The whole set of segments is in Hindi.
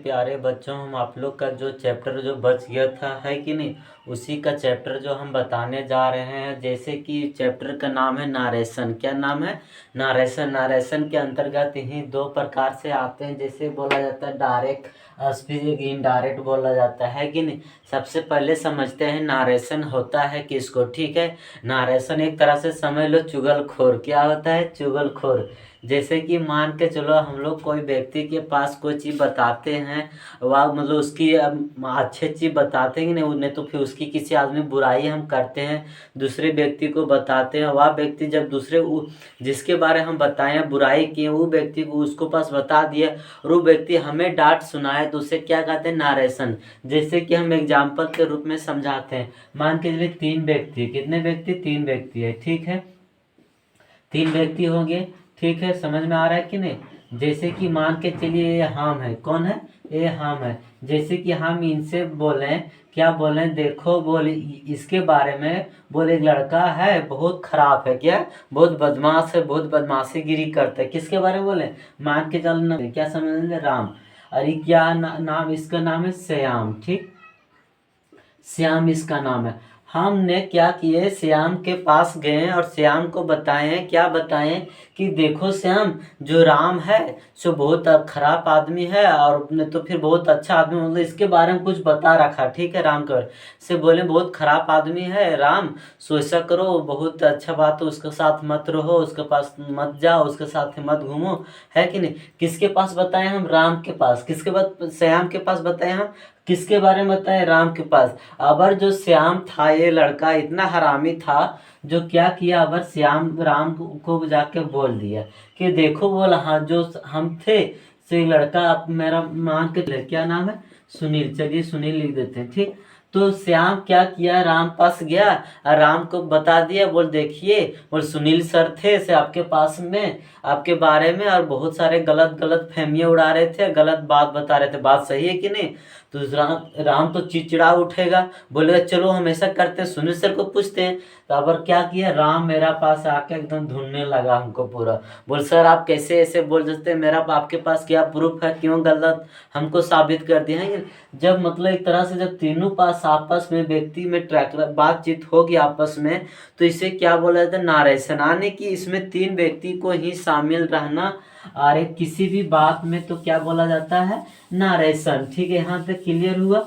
प्यारे बच्चों, हम आप लोग का जो चैप्टर जो बच गया था है कि नहीं, उसी का चैप्टर जो हम बताने जा रहे हैं। जैसे कि चैप्टर का नाम है नारेशन। क्या नाम है? नारेशन। नारेशन के अंतर्गत ही दो प्रकार से आते हैं। जैसे बोला जाता है डायरेक्ट स्पीच, इनडायरेक्ट बोला जाता है कि नहीं। सबसे पहले समझते हैं नारेशन होता है किसको। ठीक है, नारेशन एक तरह से समझ लो चुगलखोर। क्या होता है? चुगलखोर। जैसे कि मान के चलो हम लोग कोई व्यक्ति के पास कोई चीज़ बताते हैं, वह मतलब उसकी अच्छी चीज़ बताते हैं कि नहीं, नहीं तो फिर उसकी किसी आदमी बुराई हम करते हैं, दूसरे व्यक्ति को बताते हैं। वह व्यक्ति जब दूसरे जिसके बारे हम बताएं बुराई किए, वो व्यक्ति को उसको पास बता दिया और वो व्यक्ति हमें डांट सुनाए, तो उसे क्या कहते हैं? नारेशन। जैसे कि हम एग्जाम्पल के रूप में समझाते हैं। मान के चलिए 3 व्यक्ति, कितने व्यक्ति? 3 व्यक्ति है। ठीक है, 3 व्यक्ति होंगे। ठीक है, समझ में आ रहा है कि नहीं। जैसे कि मान के चलिए ये हम है। कौन है? ये हम है। जैसे कि हम इनसे बोले, क्या बोले? देखो बोले इसके बारे में, बोले एक लड़का है बहुत खराब है। क्या? बहुत बदमाश है, बहुत बदमाशी गिरी करता है। किसके बारे में बोले? मान के चलना, क्या समझ लें? राम। अरे क्या नाम? इसका नाम है श्याम। ठीक, श्याम इसका नाम है। हमने क्या किए, श्याम के पास गए और श्याम को बताएं। क्या बताएं? कि देखो श्याम, जो राम है सो बहुत खराब आदमी है, और ने तो फिर बहुत अच्छा आदमी, मतलब इसके बारे में कुछ बता रखा। ठीक है, राम कर से बोले बहुत खराब आदमी है राम, सो ऐसा करो, बहुत अच्छा बात है, उसके साथ मत रहो, उसके पास मत जाओ, उसके साथ मत घूमो, है कि नहीं। किसके पास बताएं हम? राम के पास। किसके पास? श्याम के पास बताएं हम। किसके बारे में बताएं? राम के पास। अबर जो श्याम था, ये लड़का इतना हरामी था, जो क्या किया, अबर श्याम राम को जाके बोल दिया कि देखो, बोला हाँ जो हम थे से लड़का, आप मेरा मान के, क्या नाम है? सुनील। चलिए सुनील लिख देते हैं। ठीक, तो श्याम क्या किया, राम पास गया और राम को बता दिया, बोल देखिए, बोल सुनील सर थे से आपके पास में, आपके बारे में, और बहुत सारे गलत गलत फहमियाँ उड़ा रहे थे, गलत बात बता रहे थे। बात सही है कि नहीं? तो राम तो चिड़चिड़ा उठेगा, बोलेगा चलो हम ऐसा करते हैं, सुनील सर को पूछते हैं। तो अब क्या किया, राम मेरा पास आके एकदम ढूंढने लगा हमको पूरा। बोल सर आप कैसे ऐसे बोल सकते हैं, मेरा आपके पास क्या प्रूफ है, क्यों गलत हमको साबित कर दिया है। जब मतलब एक तरह से जब तीनों पास आपस में व्यक्ति में ट्रैक बातचीत होगी आपस में, तो इसे क्या बोला जाता है? नारेशन। आने की इसमें 3 व्यक्ति को ही शामिल रहना, और किसी भी बात में तो क्या बोला जाता है? नारेशन। ठीक है, यहाँ तक क्लियर हुआ।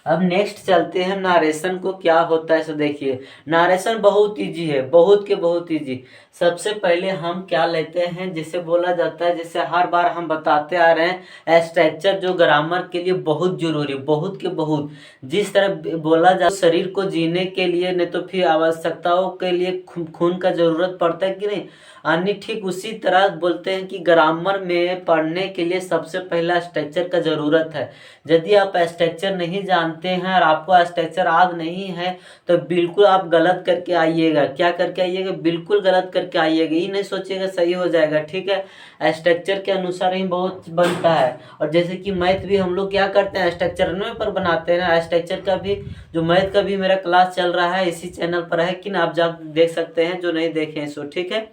अब नेक्स्ट चलते हैं नारेशन को क्या होता है। सो देखिए, नारेशन बहुत इजी है, बहुत के बहुत इजी। सबसे पहले हम क्या लेते हैं, जैसे बोला जाता है, जैसे हर बार हम बताते आ रहे हैं, स्ट्रक्चर जो ग्रामर के लिए बहुत जरूरी, बहुत के बहुत। जिस तरह बोला जाए शरीर को जीने के लिए, नहीं तो फिर आवश्यकताओं के लिए खून का जरूरत पड़ता है कि नहीं, अन्य ठीक उसी तरह बोलते हैं कि ग्रामर में पढ़ने के लिए सबसे पहला स्ट्रक्चर का जरूरत है। यदि आप स्ट्रक्चर नहीं जानते हैं और आपको स्ट्रक्चर याद नहीं है, तो बिल्कुल आप गलत करके आइएगा। क्या करके आइएगा? बिल्कुल गलत करके आइएगा। ये नहीं सोचिएगा सही हो जाएगा। ठीक है, स्ट्रक्चर के अनुसार ही बहुत बनता है। और जैसे कि मैथ भी हम लोग क्या करते हैं, स्ट्रक्चर में पर बनाते हैं ना। स्ट्रक्चर का भी जो मैथ का भी मेरा क्लास चल रहा है, इसी चैनल पर है कि ना, आप जा देख सकते हैं जो नहीं देखे हैं सो। ठीक है,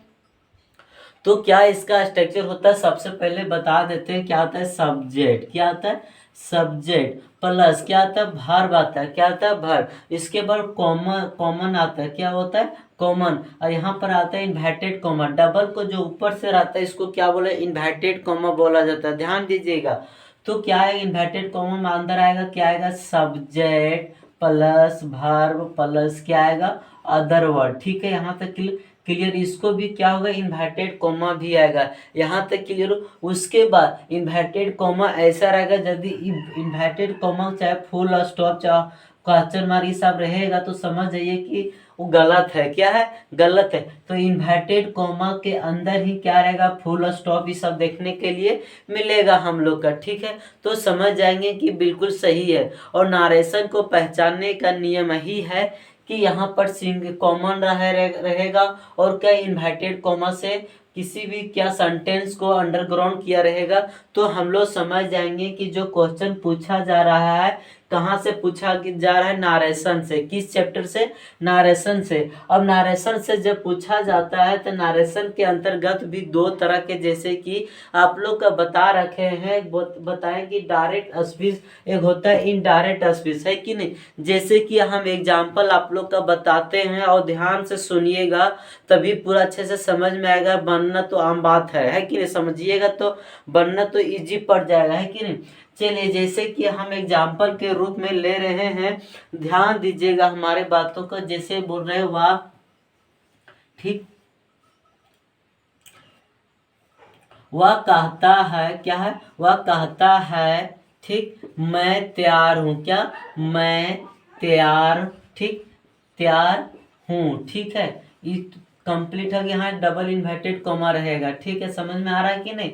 तो क्या इसका स्ट्रक्चर होता है, सबसे पहले बता देते हैं। क्या आता है? सब्जेक्ट। क्या आता है? सब्जेक्ट प्लस क्या आता है? वर्ब आता है। क्या आता है? वर्ब। इसके बाद कॉमन, कॉमन आता है। क्या होता है? कॉमन। और यहाँ पर आता है इन्वर्टेड कॉमा। डबल को जो ऊपर से रहता है इसको क्या बोले? इन्वर्टेड कॉमा बोला जाता है। ध्यान दीजिएगा। तो क्या है इन्वर्टेड कॉमा में अंदर आएगा? क्या आएगा? सब्जेक्ट प्लस वर्ब प्लस क्या आएगा? Other word. ठीक है, यहाँ तक क्लियर। इसको भी क्या होगा? इन्वर्टेड कॉमा भी आएगा। यहाँ तक क्लियर हो। उसके बाद इन्वर्टेड कॉमा ऐसा रहेगा, यदि इन्वर्टेड कॉमा चाहे फुल स्टॉप चाहे क्वेश्चन मार्क ये सब रहेगा, तो समझ जाइए कि वो गलत है। क्या है? गलत है। तो इन्वर्टेड कॉमा के अंदर ही क्या रहेगा? फुल स्टॉप ये सब देखने के लिए मिलेगा हम लोग का। ठीक है, तो समझ जाएंगे कि बिल्कुल सही है। और नारेशन को पहचानने का नियम ही है कि यहाँ पर सिंग कॉमन रहेगा, और क्या इन्वर्टेड कॉमा से किसी भी क्या सेंटेंस को अंडरग्राउंड किया रहेगा तो हम लोग समझ जाएंगे कि जो क्वेश्चन पूछा जा रहा है कहाँ से पूछा जा रहा है, नारेशन से। किस चैप्टर से? नारेशन से। अब नारेशन से जब पूछा जाता है तो नारेशन के अंतर्गत भी दो तरह के, जैसे कि आप लोग का बता रखे हैं, बताएं कि डायरेक्ट स्पीच एक होता है इनडायरेक्ट स्पीच, है कि नहीं। जैसे कि हम एग्जाम्पल आप लोग का बताते हैं और ध्यान से सुनिएगा तभी पूरा अच्छे से समझ में आएगा, बनना तो आम बात है कि नहीं, समझिएगा तो बनना तो इजी पड़ जाएगा, है कि नहीं। चलिए, जैसे कि हम एग्जाम्पल के रूप में ले रहे हैं, ध्यान दीजिएगा हमारे बातों को। जैसे बोल रहे वाह, ठीक, वह कहता है, क्या है, वह कहता है, ठीक, मैं तैयार हूँ, क्या, मैं तैयार, ठीक, तैयार हूँ, ठीक है। ये कंप्लीट है, यहाँ डबल इन्वर्टेड कॉमा रहेगा, ठीक है, समझ में आ रहा है कि नहीं।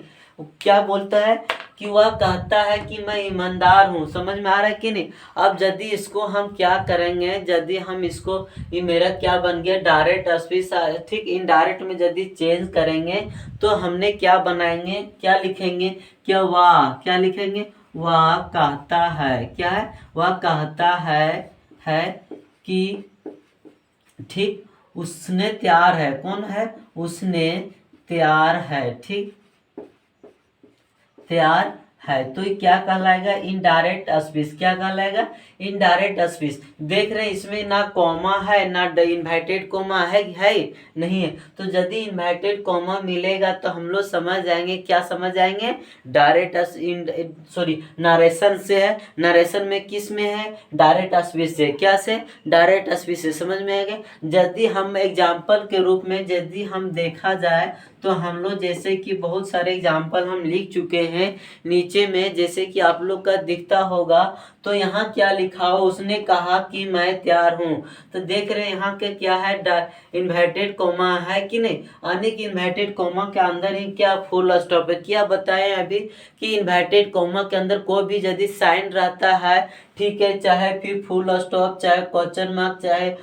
क्या बोलता है कि वह कहता है कि मैं ईमानदार हूँ, समझ में आ रहा है कि नहीं। अब यदि इसको हम क्या करेंगे, यदि हम इसको, ये मेरा क्या बन गया, डायरेक्ट स्पीच, ठीक, इनडायरेक्ट में यदि चेंज करेंगे तो हमने क्या बनाएंगे, क्या लिखेंगे, क्या वाह, क्या लिखेंगे, वह कहता है, क्या है, वह कहता है कि, ठीक, उसने तैयार है, कौन है, उसने तैयार है, ठीक, तैयार है। तो ये क्या कहलाएगा, इनडायरेक्ट स्पीच, क्या कहलाएगा, इनडायरेक्ट स्पीच। देख रहे हैं इसमें ना कॉमा है ना इन्वर्टेड कॉमा है नहीं है। तो यदि इन्वर्टेड कॉमा मिलेगा तो हम लोग समझ जाएंगे, क्या समझ जाएंगे, डायरेक्ट सॉरी नरेशन से है। नरेशन में किस में है, डायरेक्ट स्पीच से, क्या से, डायरेक्ट स्पीच से, समझ में आएगा। यदि हम एग्जाम्पल के रूप में यदि हम देखा जाए तो हम लोग जैसे कि बहुत सारे एग्जाम्पल हम लिख चुके हैं नीचे में, जैसे कि आप लोग का दिखता होगा। तो यहाँ क्या लिखा हो, उसने कहा कि मैं तैयार हूँ। तो देख रहे हैं यहाँ के क्या है, इन्वर्टेड कॉमा है कि नहीं, यानी कि इन्वर्टेड कॉमा के अंदर ही क्या फुल स्टॉप है। क्या बताएं अभी कि इन्वर्टेड कॉमा के अंदर कोई भी यदि साइन रहता है, ठीक है, चाहे फिर फुल स्टॉप, चाहे क्वेश्चन मार्क, चाहे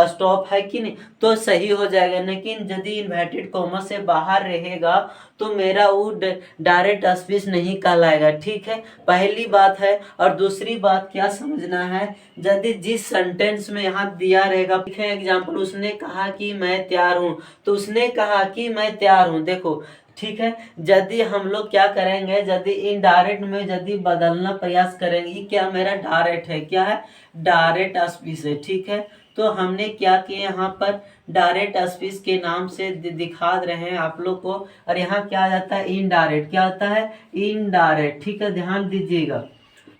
स्टॉप, है कि नहीं, तो सही हो जाएगा। लेकिन यदि इन्वर्टेड कॉमा से बाहर रहेगा तो मेरा वो डायरेक्ट स्पीच नहीं कहलाएगा, ठीक है, पहली बात है। और दूसरी बात क्या समझना है, यदि जिस सेंटेंस में यहाँ दिया रहेगा, देखें एग्जाम्पल, उसने कहा कि मैं तैयार हूँ, तो उसने कहा कि मैं तैयार हूँ, देखो, ठीक है। यदि हम लोग क्या करेंगे, यदि इनडायरेक्ट में यदि बदलना प्रयास करेंगे, क्या मेरा डायरेक्ट है, क्या है, डायरेक्ट स्पीच है, ठीक है। तो हमने क्या किया, यहाँ पर डायरेक्ट स्पीच के नाम से दिखा रहे हैं आप लोग को। और यहाँ क्या आ जाता है, इनडायरेक्ट, क्या होता है, इनडायरेक्ट, ठीक है, ध्यान दीजिएगा।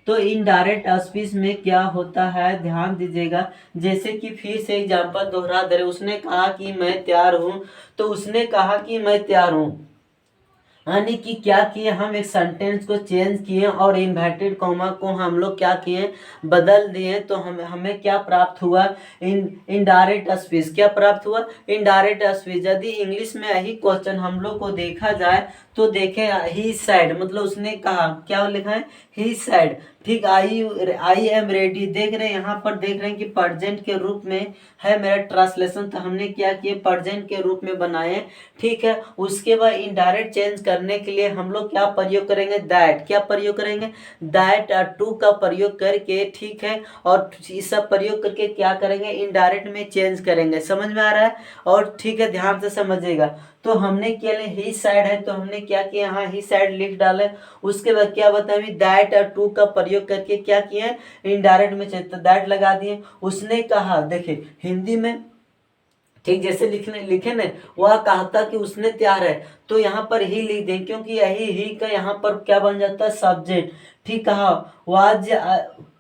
तो इनडायरेक्ट स्पीच में क्या होता है, ध्यान दीजिएगा। जैसे कि फिर से एग्जांपल दोहरा दे रहे, उसने कहा कि मैं तैयार हूँ, तो उसने कहा कि मैं तैयार हूँ, यानी कि क्या किए, हम एक सेंटेंस को चेंज किए और इन्वर्टेड कॉमा को हम लोग क्या किए, बदल दिए। तो हमें क्या प्राप्त हुआ, इनडायरेक्ट स्पीच, क्या प्राप्त हुआ, इनडायरेक्ट स्पीच। यदि इंग्लिश में यही क्वेश्चन हम लोग को देखा जाए तो देखें, ही साइड, मतलब उसने कहा, क्या लिखा है, ही साइड, ठीक, आई एम रेडी। देख रहे हैं यहाँ पर, देख रहे हैं कि प्रेजेंट के रूप में है मेरा ट्रांसलेशन, तो हमने क्या किया, प्रेजेंट के रूप में बनाए, ठीक है। उसके बाद इनडायरेक्ट चेंज करने के लिए हम लोग क्या प्रयोग करेंगे, दैट, क्या प्रयोग करेंगे, दैट टू का प्रयोग करके, ठीक है। और इस सब प्रयोग करके क्या करेंगे, इनडायरेक्ट में चेंज करेंगे, समझ में आ रहा है। और ठीक है, ध्यान से समझिएगा। तो हमने क्या लिया, ही साइड है, तो हमने क्या किया, यहाँ ही साइड लिख डाले। उसके बाद क्या बताएं, दैट और टू का प्रयोग करके क्या किए, इनडायरेक्ट में चेंज, तो दैट लगा दिए। उसने कहा, देखिए हिंदी में, ठीक, जैसे लिखे ना, वह कहता कि उसने तैयार है, तो यहाँ पर ही लिख दें, क्योंकि यही ही का यहाँ पर क्या बन जाता है, सब्जेक्ट, ठीक, कहा वाज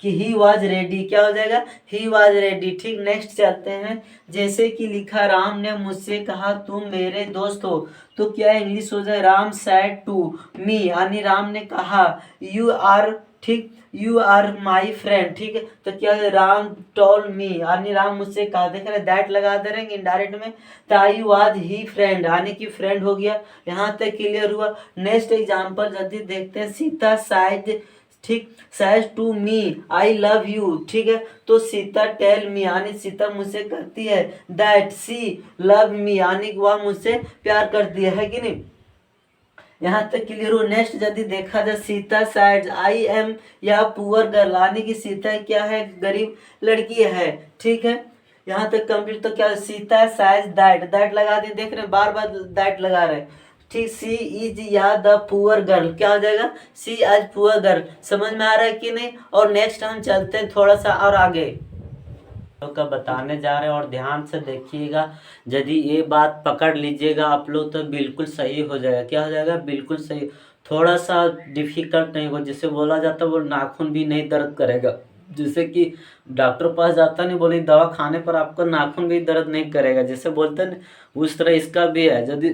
कि ही वाज रेडी, क्या हो जाएगा, ही वाज रेडी, ठीक। नेक्स्ट चलते हैं, जैसे कि लिखा, राम ने मुझसे कहा तुम मेरे दोस्त हो, तो क्या इंग्लिश हो जाए, राम सेड टू मी, यानी राम ने कहा, यू आर, ठीक, यू आर माई फ्रेंड, ठीक है। तो क्या है, राम टोल्ड मी, यानी राम मुझसे कहा, देख रहे दैट लगा दे रहे हैं इनडायरेक्ट में, तो आई वाज ही फ्रेंड, यानी कि फ्रेंड हो गया। यहाँ तक क्लियर हुआ। नेक्स्ट एग्जांपल यदि देखते हैं, सीता शायद ठीक, says to me I love you, ठीक है। तो सीता टेल मी यानी सीता मुझसे कहती है दैट सी लव मी यानी वह मुझसे प्यार करती है कि नहीं। यहाँ तक क्लियर हो। नेक्स्ट यदि देखा जाए सीता साइड आई एम या पुअर गर्ल यानी कि सीता क्या है, गरीब लड़की है, ठीक है। यहाँ तक कंप्लीट। तो क्या सीता साइज दैट लगा दिए, देख रहे हैं बार बार दैट लगा रहे हैं, ठीक। सी इज या द पुअर गर्ल क्या हो जाएगा, सी एज पुअर गर्ल। समझ में आ रहा है कि नहीं। और नेक्स्ट हम चलते हैं थोड़ा सा और आगे का बताने जा रहे हैं और ध्यान से देखिएगा। यदि ये बात पकड़ लीजिएगा आप लोग तो बिल्कुल सही हो जाएगा। क्या हो जाएगा, बिल्कुल सही। थोड़ा सा डिफिकल्ट नहीं होगा, जिसे बोला जाता है वो नाखून भी नहीं दर्द करेगा। जैसे कि डॉक्टर पास जाता नहीं, बोले दवा खाने पर आपको नाखून भी दर्द नहीं करेगा, जैसे बोलते हैं उस तरह इसका भी है। यदि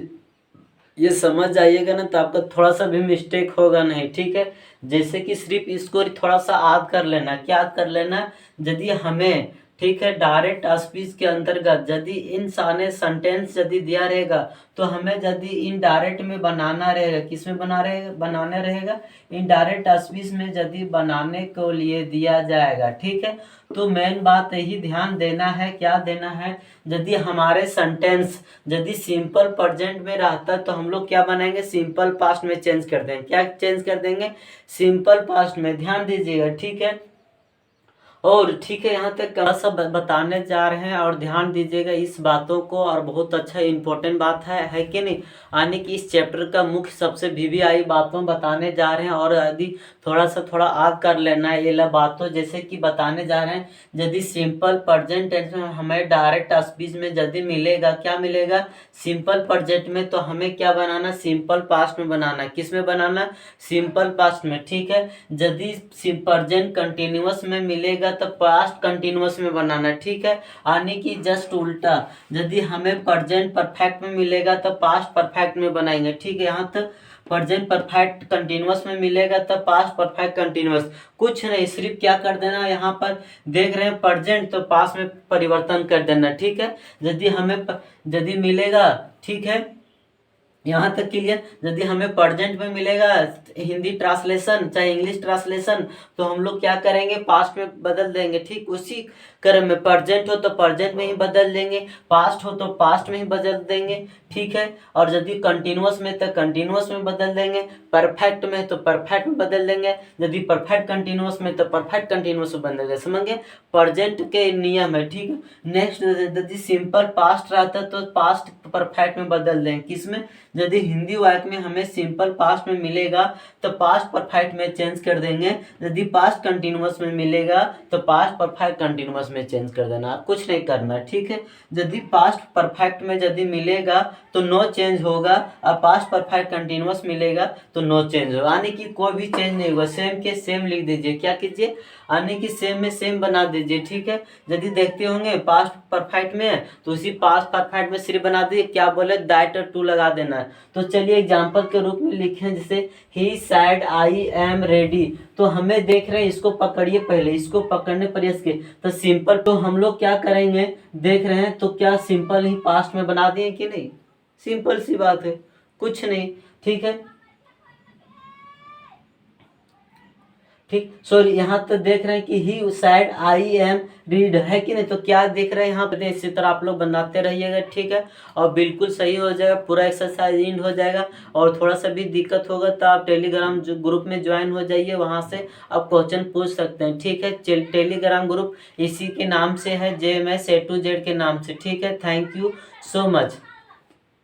ये समझ जाइएगा ना तो आपका थोड़ा सा भी मिस्टेक होगा नहीं, ठीक है। जैसे कि सिर्फ इसको थोड़ा सा याद कर लेना। क्या याद कर लेना, यदि हमें, ठीक है, डायरेक्ट स्पीच के अंतर्गत यदि इंसाने सेंटेंस यदि दिया रहेगा तो हमें यदि इनडायरेक्ट में बनाना रहेगा, किस में बनाना रहेगा, इनडायरेक्ट स्पीच में यदि बनाने को लिए दिया जाएगा, ठीक है। तो मेन बात यही ध्यान देना है, क्या देना है, यदि हमारे सेंटेंस यदि सिंपल प्रेजेंट में रहता तो हम लोग क्या बनाएंगे, सिंपल पास्ट में चेंज कर देंगे। क्या चेंज कर देंगे, सिंपल पास्ट में। ध्यान दीजिएगा, ठीक है। और ठीक है, यहाँ तक थोड़ा सा बताने जा रहे हैं और ध्यान दीजिएगा इस बातों को। और बहुत अच्छा इंपॉर्टेंट बात है कि नहीं। यानी कि इस चैप्टर का मुख्य सबसे वीवीआई बातों बताने जा रहे हैं। और यदि थोड़ा याद कर लेना है ये बातों, जैसे कि बताने जा रहे हैं यदि सिंपल प्रेजेंट टेंस में हमें डायरेक्ट स्पीच में यदि मिलेगा, क्या मिलेगा, सिंपल प्रेजेंट में, तो हमें क्या बनाना, सिंपल पास्ट में बनाना। किस में बनाना, सिंपल पास्ट में, ठीक है। यदि प्रेजेंट कंटिन्यूअस में मिलेगा तो पास्ट कंटिन्यूअस में बनाना, ठीक है। यानी कि जस्ट उल्टा, यदि हमें प्रेजेंट परफेक्ट में मिलेगा तो पास्ट परफेक्ट में बनाएंगे, ठीक है। यहाँ तक प्रेजेंट परफेक्ट कंटिन्यूअस में मिलेगा तो पास्ट परफेक्ट कंटिन्यूअस। कुछ नहीं, सिर्फ क्या कर देना, यहाँ पर देख रहे हैं प्रेजेंट तो पास्ट में परिवर्तन कर देना, ठीक है। यदि हमें यदि मिलेगा, ठीक है, यहाँ तक क्लियर। यदि हमें प्रेजेंट में मिलेगा हिंदी ट्रांसलेशन चाहे इंग्लिश ट्रांसलेशन तो हम लोग क्या करेंगे, पास्ट में बदल देंगे, ठीक। उसी क्रम में प्रेजेंट हो तो प्रेजेंट में ही बदल देंगे, पास्ट हो तो पास्ट में ही बदल देंगे, ठीक है। और यदि कंटिन्यूअस में तो कंटिन्यूअस में बदल देंगे, परफेक्ट में तो परफेक्ट में बदल देंगे, यदि परफेक्ट कंटिन्यूअस में तो परफेक्ट कंटिन्यूअस में बदल देंगे। समझिए प्रेजेंट के नियम है, ठीक है। नेक्स्ट, यदि सिंपल पास्ट रहता है तो पास्ट परफेक्ट में बदल देंगे। किसमें, यदि हिंदी वाक्य में हमें सिंपल पास्ट में मिलेगा तो पास्ट परफेक्ट में चेंज कर देंगे, यदि पास्ट कंटिन्यूअस में मिलेगा तो पास्ट परफेक्ट कंटिन्यूअस में चेंज कर देना, कुछ नहीं करना, ठीक है। यदि पास्ट परफेक्ट में यदि मिलेगा तो नो चेंज होगा और पास्ट परफेक्ट कंटिन्यूअस मिलेगा तो नो चेंज होगा, यानी कि कोई भी चेंज नहीं होगा। सेम के सेम लिख दीजिए, क्या कीजिए, यानी कि सेम में सेम बना दीजिए, ठीक है। यदि देखते होंगे पास्ट परफेक्ट में है तो उसी पास्ट परफेक्ट में सिर्फ बना दिए, क्या बोले, दैट और टू लगा देना है। तो चलिए एग्जाम्पल के रूप में लिखें, जैसे ही सैड आई एम रेडी। तो हमें देख रहे हैं, इसको पकड़िए, पहले इसको पकड़ने प्रयास किए तो सिंपल, तो हम लोग क्या करेंगे, देख रहे हैं तो क्या सिंपल ही पास्ट में बना दिए कि नहीं, सिंपल सी बात है, कुछ नहीं, ठीक है, ठीक। सॉरी, यहाँ तो देख रहे हैं कि ही सैड आई एम रीड है कि नहीं। तो क्या देख रहे हैं यहाँ पे, इसी तरह आप लोग बनाते रहिएगा, ठीक है। और बिल्कुल सही हो जाएगा, पूरा एक्सरसाइज इंड हो जाएगा। और थोड़ा सा भी दिक्कत होगा तो आप टेलीग्राम ग्रुप में ज्वाइन हो जाइए, वहाँ से आप क्वेश्चन पूछ सकते हैं, ठीक है। टेलीग्राम ग्रुप इसी के नाम से है, JMS A to Z के नाम से, ठीक है। Thank you so much.